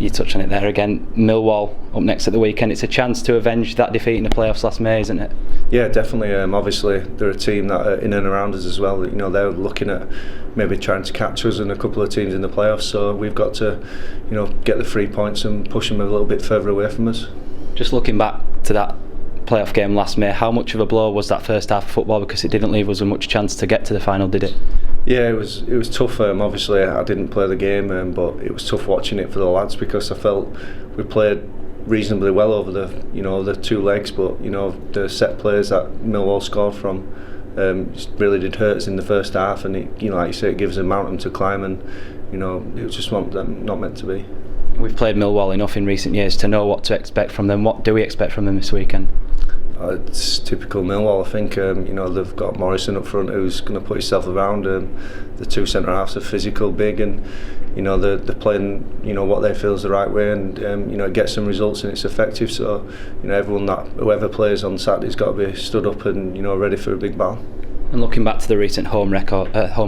You touch on it there again. Millwall up next at the weekend. It's a chance to avenge that defeat in the playoffs last May, isn't it? Yeah, definitely. Obviously, they're a team that are in and around us as well. You know, they're looking at maybe trying to catch us and a couple of teams in the playoffs. So we've got to, you know, get the 3 points and push them a little bit further away from us. Just looking back to that playoff game last May, how much of a blow was that first half of football, because it didn't leave us with much chance to get to the final, did it? Yeah, it was tough. Obviously, I didn't play the game, but it was tough watching it for the lads, because I felt we played reasonably well over the 2 legs, but the set plays that Millwall scored from really did hurt us in the first half, and it, like you say, it gives a mountain to climb, and it was just not meant to be. We've played Millwall enough in recent years to know what to expect from them. What do we expect from them this weekend? It's typical Millwall. I think they've got Morrison up front, who's going to put himself around. The 2 centre halves are physical, big, and they're playing what they feel is the right way, and it gets some results and it's effective. So whoever plays on Saturday's got to be stood up and ready for a big battle. And looking back to the recent home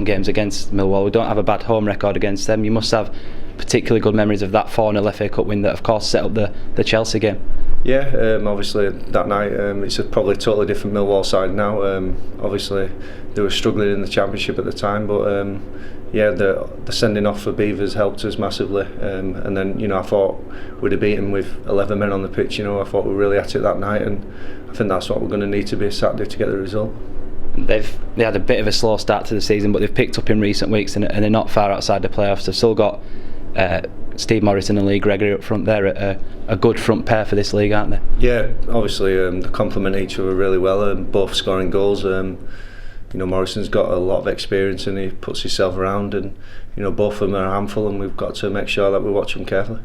games against Millwall, we don't have a bad home record against them. You must have particularly good memories of that 4-0 FA Cup win that, of course, set up the Chelsea game. Yeah, obviously that night it's probably a totally different Millwall side now. Obviously they were struggling in the Championship at the time, but the sending off for Beavers helped us massively. And then I thought we'd have beaten with 11 men on the pitch. I thought we were really at it that night, and I think that's what we're going to need to be Saturday to get the result. They had a bit of a slow start to the season, but they've picked up in recent weeks, and they're not far outside the playoffs. They've still got Steve Morrison and Lee Gregory up front. They're a good front pair for this league, aren't they? Yeah, obviously they complement each other really well, both scoring goals. Morrison's got a lot of experience and he puts himself around, and both of them are a handful, and we've got to make sure that we watch them carefully.